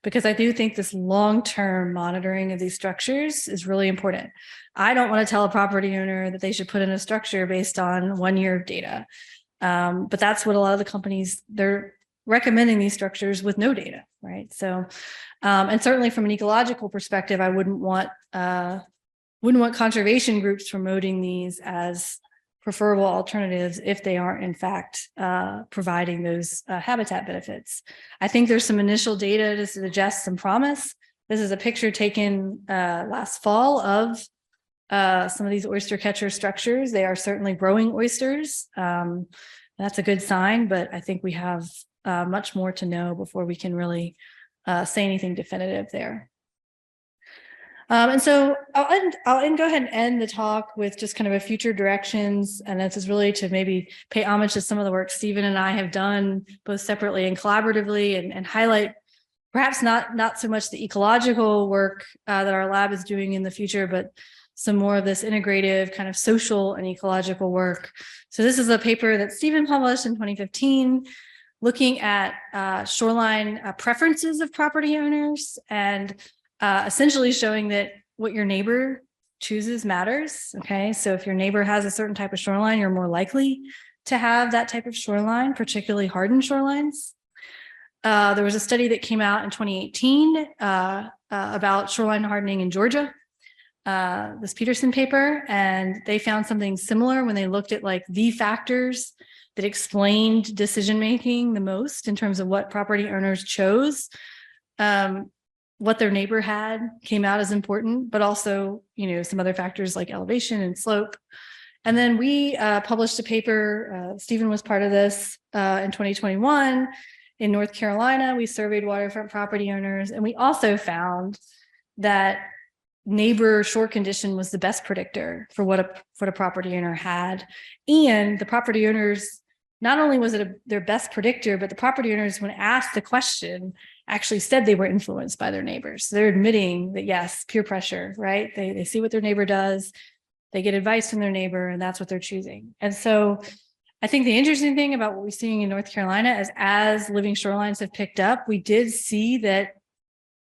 B: because I do think this long-term monitoring of these structures is really important. I don't want to tell a property owner that they should put in a structure based on 1 year of data. But that's what a lot of the companies, they're recommending these structures with no data, right? So, and certainly from an ecological perspective, I wouldn't want conservation groups promoting these as preferable alternatives if they aren't in fact providing those habitat benefits. I think there's some initial data to suggest some promise. This is a picture taken last fall of some of these oyster catcher structures. They are certainly growing oysters. That's a good sign, but I think we have much more to know before we can really say anything definitive there. And so I'll go ahead and end the talk with just kind of a future directions. And this is really to maybe pay homage to some of the work Stephen and I have done both separately and collaboratively and highlight perhaps not so much the ecological work that our lab is doing in the future, but some more of this integrative kind of social and ecological work. So this is a paper that Stephen published in 2015, looking at shoreline preferences of property owners and essentially showing that what your neighbor chooses matters. Okay, so if your neighbor has a certain type of shoreline, you're more likely to have that type of shoreline, particularly hardened shorelines. There was a study that came out in 2018 about shoreline hardening in Georgia, this Peterson paper, and they found something similar when they looked at like the factors that explained decision-making the most in terms of what property owners chose. What their neighbor had came out as important, but also, some other factors like elevation and slope. And then we published a paper, Stephen was part of this in 2021 in North Carolina. We surveyed waterfront property owners, and we also found that neighbor shore condition was the best predictor for what a property owner had. And the property owners, not only was it their best predictor, but the property owners, when asked the question, actually said they were influenced by their neighbors. So they're admitting that, yes, peer pressure, right? They see what their neighbor does, they get advice from their neighbor, and that's what they're choosing. And so I think the interesting thing about what we're seeing in North Carolina is, as living shorelines have picked up, we did see that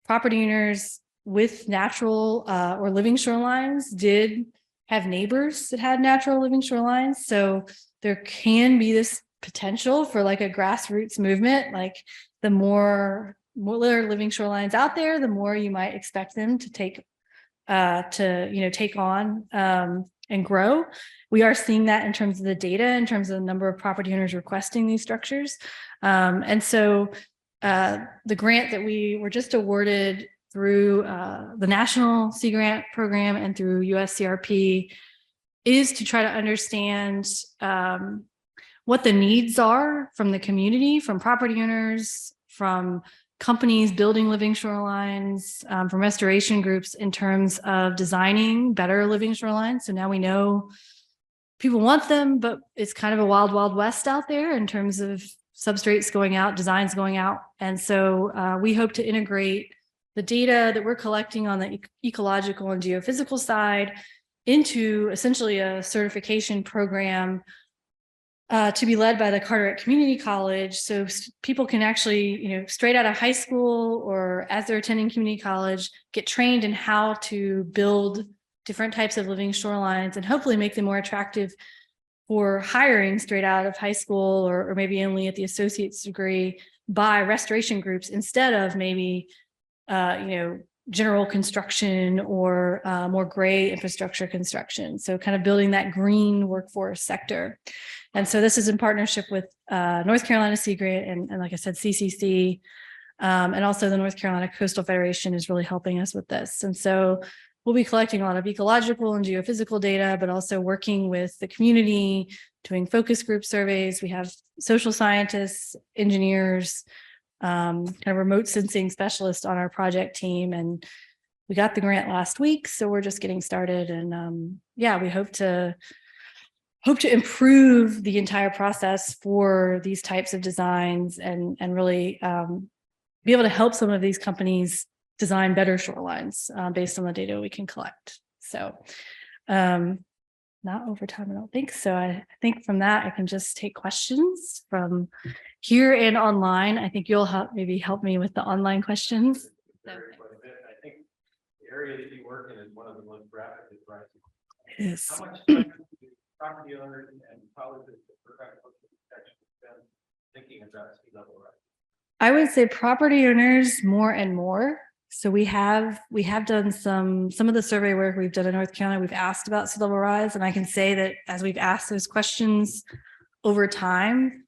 B: property owners with natural or living shorelines did have neighbors that had natural living shorelines. So there can be this potential for like a grassroots movement. Like the more living shorelines out there, the more you might expect them to take on and grow. We are seeing that in terms of the data, in terms of the number of property owners requesting these structures. And so the grant that we were just awarded through the National Sea Grant Program and through USCRP is to try to understand what the needs are from the community, from property owners, from companies building living shorelines, from restoration groups, in terms of designing better living shorelines. So now we know people want them, but it's kind of a wild, wild west out there in terms of substrates going out, designs going out. And so we hope to integrate the data that we're collecting on the ecological and geophysical side into essentially a certification program to be led by the Carteret Community College. So people can actually, straight out of high school or as they're attending community college, get trained in how to build different types of living shorelines and hopefully make them more attractive for hiring straight out of high school or maybe only at the associate's degree by restoration groups instead of maybe, general construction or more gray infrastructure construction. So kind of building that green workforce sector. And so this is in partnership with North Carolina Sea Grant and like I said, CCC, and also the North Carolina Coastal Federation is really helping us with this. And so we'll be collecting a lot of ecological and geophysical data, but also working with the community, doing focus group surveys. We have social scientists, engineers, kind of remote sensing specialist on our project team. And we got the grant last week, so we're just getting started. And we hope to improve the entire process for these types of designs and really be able to help some of these companies design better shorelines based on the data we can collect. So not over time, I don't think. So I think from that, I can just take questions from here and online. I think you'll maybe help me with the online questions.
C: I think the area that you work in is one of the most rapidly rising.
B: Yes.
C: How much time do property owners and colleges spend thinking about sea level rise?
B: I would say property owners more and more. So we have done some of the survey work we've done in North Carolina. We've asked about sea level rise, and I can say that as we've asked those questions over time,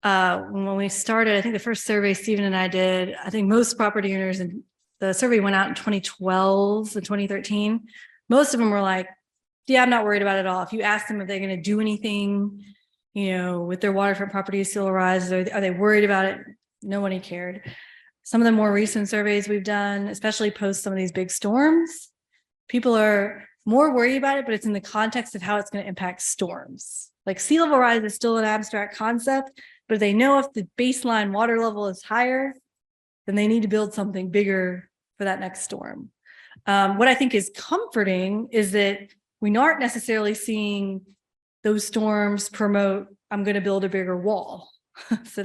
B: when we started, I think the first survey Stephen and I did, I think most property owners, and the survey went out in 2012 and 2013. Most of them were like, "Yeah, I'm not worried about it at all." If you ask them if they're going to do anything, with their waterfront properties, sea level rise, are they worried about it? Nobody cared. Some of the more recent surveys we've done, especially post some of these big storms, people are more worried about it, but it's in the context of how it's going to impact storms. Like sea level rise is still an abstract concept, but they know if the baseline water level is higher, then they need to build something bigger for that next storm. What I think is comforting is that we aren't necessarily seeing those storms promote, I'm going to build a bigger wall. So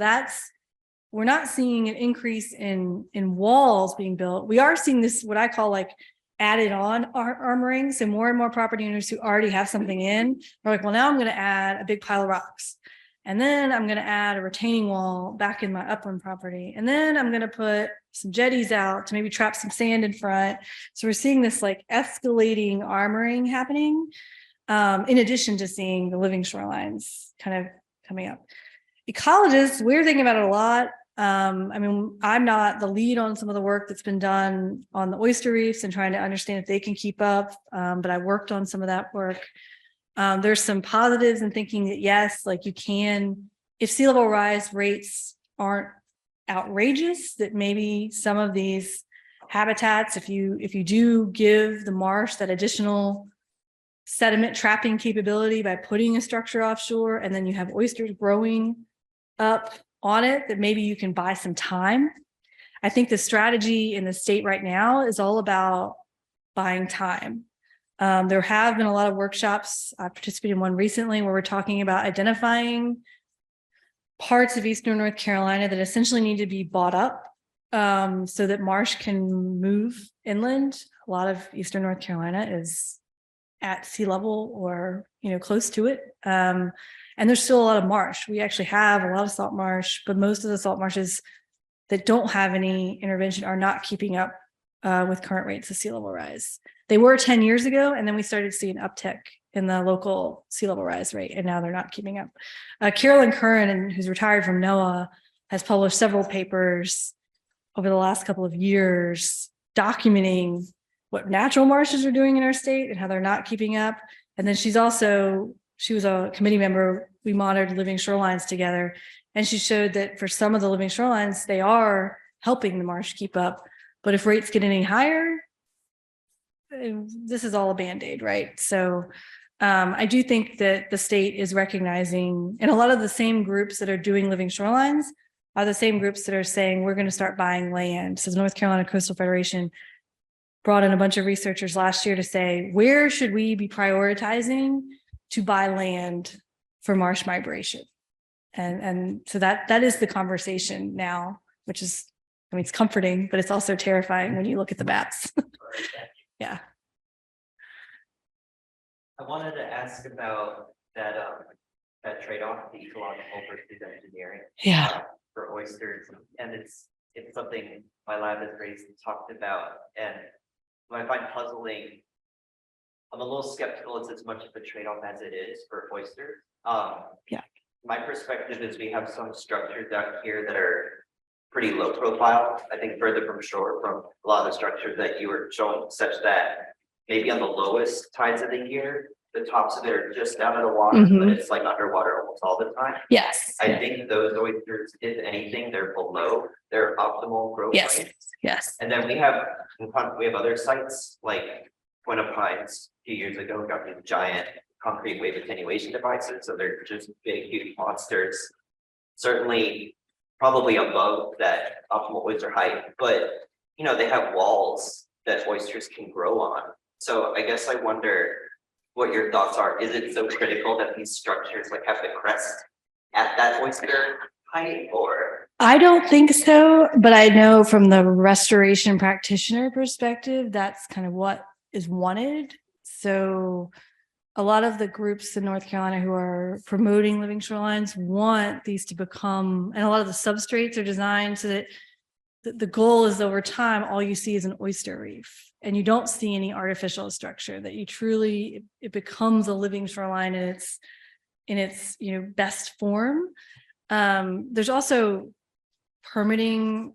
B: we're not seeing an increase in walls being built. We are seeing this, what I call like added on armoring. So more and more property owners who already have something in are like, well, now I'm going to add a big pile of rocks. And then I'm going to add a retaining wall back in my upland property. And then I'm going to put some jetties out to maybe trap some sand in front. So we're seeing this like escalating armoring happening, in addition to seeing the living shorelines kind of coming up. Ecologists, we're thinking about it a lot. I'm not the lead on some of the work that's been done on the oyster reefs and trying to understand if they can keep up, but I worked on some of that work. There's some positives in thinking that yes, like you can, if sea level rise rates aren't outrageous, that maybe some of these habitats. If you do give the marsh that additional sediment trapping capability by putting a structure offshore, and then you have oysters growing up on it, that maybe you can buy some time. I think the strategy in the state right now is all about buying time. There have been a lot of workshops. I participated in one recently where we're talking about identifying parts of Eastern North Carolina that essentially need to be bought up so that marsh can move inland. A lot of Eastern North Carolina is at sea level or, close to it. And there's still a lot of marsh. We actually have a lot of salt marsh, but most of the salt marshes that don't have any intervention are not keeping up with current rates of sea level rise. They were 10 years ago, and then we started to see an uptick in the local sea level rise rate, and now they're not keeping up. Carolyn Curran, who's retired from NOAA, has published several papers over the last couple of years documenting what natural marshes are doing in our state and how they're not keeping up. And then she was a committee member. We monitored living shorelines together, and she showed that for some of the living shorelines, they are helping the marsh keep up. But if rates get any higher, this is all a Band-Aid, right? So I do think that the state is recognizing, and a lot of the same groups that are doing living shorelines are the same groups that are saying we're going to start buying land. So the North Carolina Coastal Federation brought in a bunch of researchers last year to say, where should we be prioritizing to buy land for marsh migration? And so that is the conversation now, which is, it's comforting, but it's also terrifying when you look at the maps. Yeah.
D: I wanted to ask about that trade-off, the ecological versus engineering.
B: Yeah.
D: For oysters, and it's something my lab has raised and talked about, and what I find puzzling, I'm a little skeptical it's as much of a trade-off as it is for oysters.
B: Yeah.
D: My perspective is we have some structures out here that are pretty low profile. I think further from shore from a lot of the structures that you were showing, such that maybe on the lowest tides of the year, the tops of it are just out of the water, but it's like underwater almost all the time.
B: Yes.
D: I think those oysters, if anything, they're below their optimal growth
B: Yes.
D: rate.
B: Yes.
D: And then we have other sites like Point of Pines a few years ago got these giant concrete wave attenuation devices. So they're just big, huge monsters. Certainly probably above that optimal oyster height, but they have walls that oysters can grow on. So I guess I wonder what your thoughts are. Is it so critical that these structures have the crest at that oyster height, or?
B: I don't think so, but I know from the restoration practitioner perspective, that's kind of what is wanted. So a lot of the groups in North Carolina who are promoting living shorelines want these to become, and a lot of the substrates are designed so that the goal is over time, all you see is an oyster reef and you don't see any artificial structure, that you truly, it becomes a living shoreline in its best form. There's also permitting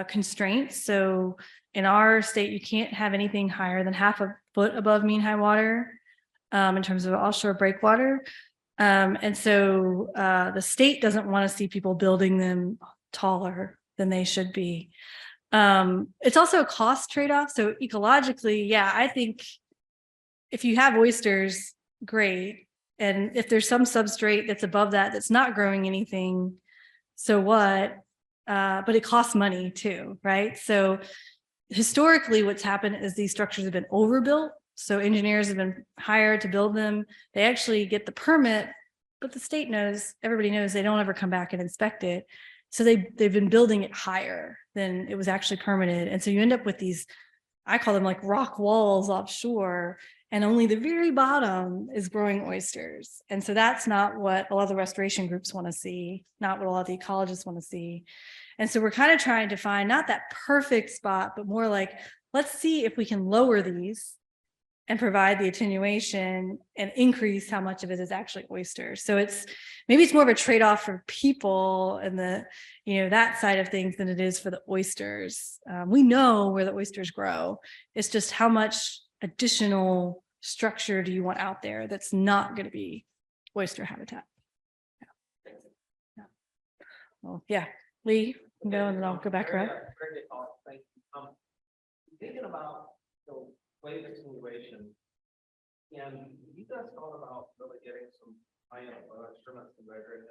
B: constraints. So in our state, you can't have anything higher than 1/2 foot above mean high water in terms of offshore breakwater. And so the state doesn't want to see people building them taller than they should be. It's also a cost trade-off. So ecologically, yeah, I think if you have oysters, great. And if there's some substrate that's above that, that's not growing anything, so what? But it costs money too, right? So historically, what's happened is these structures have been overbuilt. So engineers have been hired to build them. They actually get the permit, but the state knows, everybody knows they don't ever come back and inspect it. So they've been building it higher than it was actually permitted. And so you end up with these, I call them like rock walls offshore, and only the very bottom is growing oysters. And so that's not what a lot of the restoration groups want to see, not what a lot of the ecologists want to see. And so we're kind of trying to find not that perfect spot, but more like, let's see if we can lower these and provide the attenuation and increase how much of it is actually oysters. So maybe it's more of a trade-off for people and that side of things than it is for the oysters. We know where the oysters grow. It's just how much additional structure do you want out there that's not going to be oyster habitat. Yeah. Well, yeah, Lee, go and then I'll go back around.
C: wave attenuation. And you guys thought about really getting some instruments to measure it.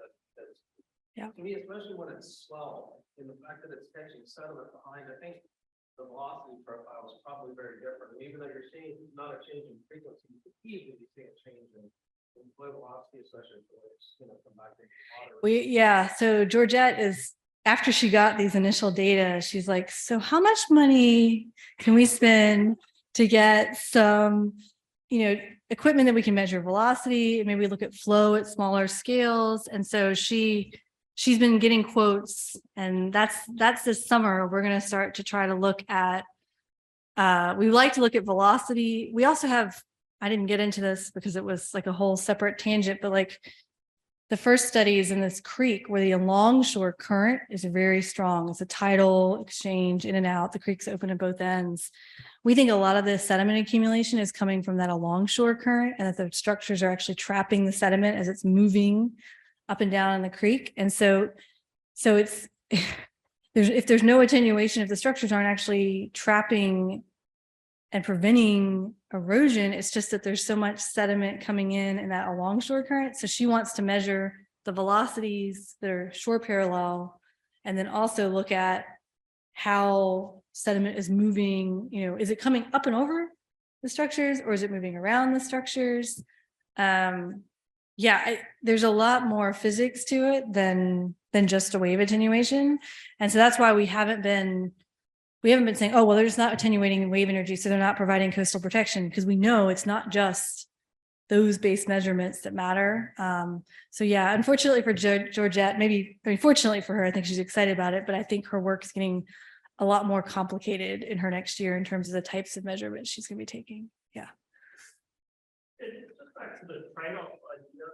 B: Yeah.
C: To me, especially when it's slow, and the fact that it's catching sediment behind, I think the velocity profile is probably very different. And even though you're seeing not a change in frequency, you could easily see a change in flow velocity, especially if it's come back into the water.
B: So Georgette is, after she got these initial data, she's like, so how much money can we spend to get some, equipment that we can measure velocity, and maybe look at flow at smaller scales. And so she's been getting quotes, and that's this summer. We're going to start to try to look at, we like to look at velocity. We also have, I didn't get into this because it was like a whole separate tangent, but like the first study is in this creek where the alongshore current is very strong. It's a tidal exchange in and out. The creek's open at both ends. We think a lot of the sediment accumulation is coming from that alongshore current, and that the structures are actually trapping the sediment as it's moving up and down in the creek. And so it's, if there's no attenuation, if the structures aren't actually trapping and preventing erosion, it's just that there's so much sediment coming in that alongshore current. So she wants to measure the velocities that are shore parallel, and then also look at how sediment is moving. Is it coming up and over the structures, or is it moving around the structures? There's a lot more physics to it than just a wave attenuation. And so that's why we haven't been saying, oh, well, they're just not attenuating wave energy, so they're not providing coastal protection, because we know it's not just those base measurements that matter. Unfortunately for Georgette, fortunately for her, I think she's excited about it, but I think her work is getting a lot more complicated in her next year in terms of the types of measurements she's going to be taking. Yeah.
C: Just back to the trade-off idea,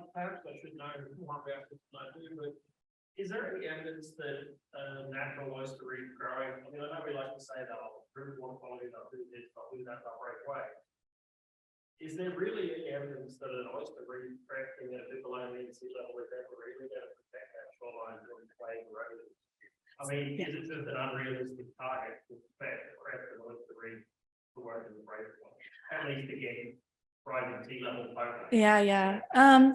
C: perhaps I should know more about this than I do, but is there any evidence that natural oyster reef growing? I mean, I know we like to say that I'll improve water quality, I'll do this, I'll do that, I'll break away. Is there really any evidence that an oyster reef cracking at a bit below mean sea level is ever really going to protect that shoreline from clay erosion? I mean, is it just an unrealistic target to expect the crack of an oyster reef to work in the breakaway? At least again, rising sea level.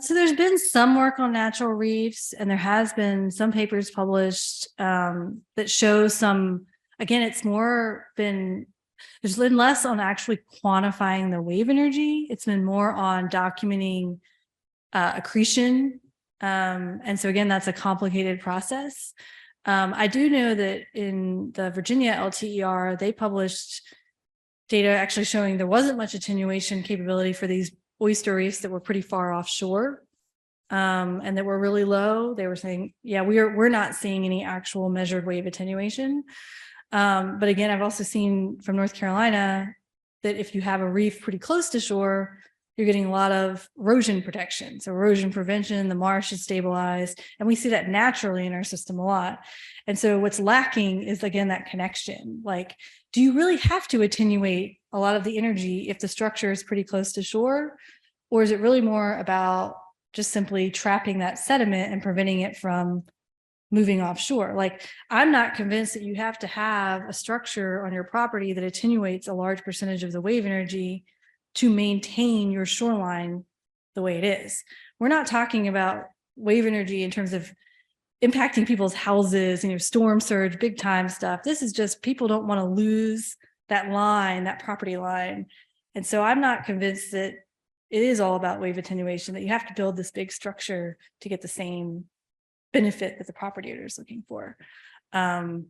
B: So there's been some work on natural reefs, and there has been some papers published that show some, again, there's been less on actually quantifying the wave energy. It's been more on documenting accretion. And so again, that's a complicated process. I do know that in the Virginia LTER, they published data actually showing there wasn't much attenuation capability for these oyster reefs that were pretty far offshore, and that were really low. They were saying, we're not seeing any actual measured wave attenuation. But again, I've also seen from North Carolina that if you have a reef pretty close to shore, you're getting a lot of erosion protection. So erosion prevention, the marsh is stabilized, and we see that naturally in our system a lot. And so what's lacking is, again, that connection. Like, do you really have to attenuate a lot of the energy if the structure is pretty close to shore? Or is it really more about just simply trapping that sediment and preventing it from moving offshore? Like, I'm not convinced that you have to have a structure on your property that attenuates a large percentage of the wave energy to maintain your shoreline the way it is. We're not talking about wave energy in terms of impacting people's houses, storm surge, big time stuff. This is just people don't want to lose that line, that property line. And so I'm not convinced that it is all about wave attenuation, that you have to build this big structure to get the same benefit that the property owner is looking for. I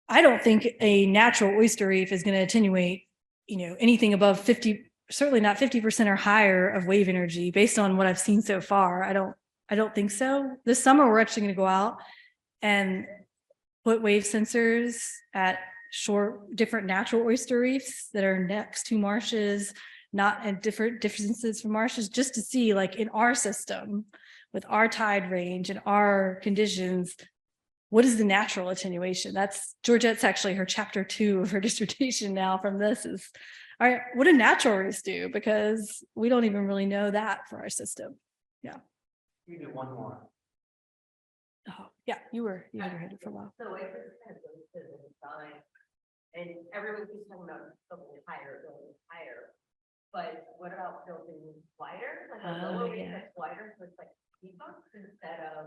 B: don't think a natural oyster reef is going to attenuate, anything above 50, certainly not 50% or higher of wave energy based on what I've seen so far. I don't think so. This summer, we're actually going to go out and put wave sensors at different natural oyster reefs that are next to marshes, not at different distances from marshes, just to see, like, in our system with our tide range and our conditions, what is the natural attenuation? That's Georgette's actually her chapter 2 of her dissertation now from this is, all right, what do natural reefs do? Because we don't even really know that for our system. Yeah.
C: You do one more.
B: Oh, yeah, you had your hand up for a while.
E: So wait for the kind of design. And everyone keeps talking about building higher, but what about building wider? Like a lower rate that's wider, so it's like deeper instead of,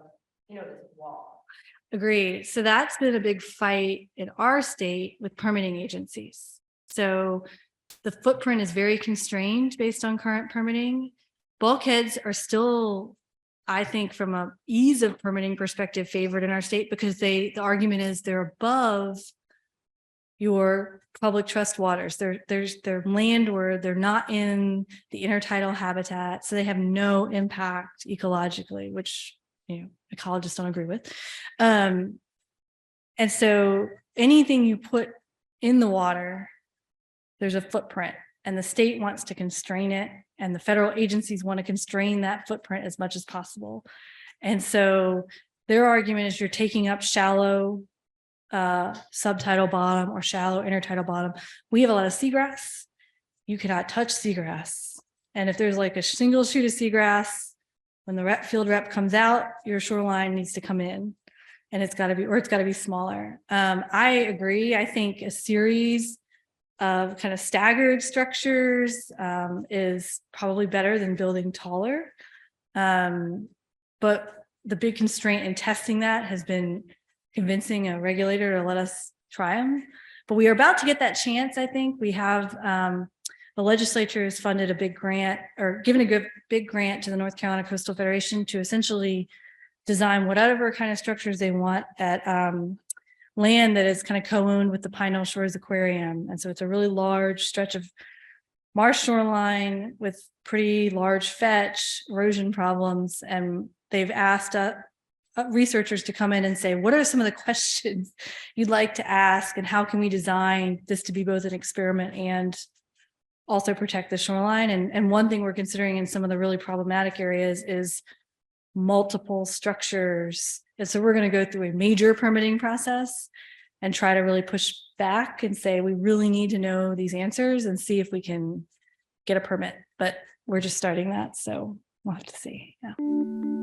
E: this wall.
B: Agreed. So that's been a big fight in our state with permitting agencies. So the footprint is very constrained based on current permitting. Bulkheads are still, I think, from a ease of permitting perspective, favored in our state because the argument is they're above your public trust waters. They're landward, they're not in the intertidal habitat, so they have no impact ecologically, which ecologists don't agree with. And so anything you put in the water, there's a footprint, and the state wants to constrain it, and the federal agencies want to constrain that footprint as much as possible. And so their argument is you're taking up shallow subtidal bottom or shallow intertidal bottom. We have a lot of seagrass. You cannot touch seagrass. And if there's like a single shoot of seagrass, when the field rep comes out, your shoreline needs to come in, and it's got to be smaller. I agree. I think a series of kind of staggered structures is probably better than building taller. But the big constraint in testing that has been convincing a regulator to let us try them. But we are about to get that chance, I think. We have the legislature has funded a big grant, or given a big grant to the North Carolina Coastal Federation to essentially design whatever kind of structures they want at land that is kind of co-owned with the Pine Hill Shores Aquarium. And so it's a really large stretch of marsh shoreline with pretty large fetch, erosion problems. And they've asked researchers to come in and say, what are some of the questions you'd like to ask, and how can we design this to be both an experiment and also protect the shoreline? And one thing we're considering in some of the really problematic areas is multiple structures. And so we're going to go through a major permitting process and try to really push back and say, we really need to know these answers and see if we can get a permit. But we're just starting that, so we'll have to see. Yeah.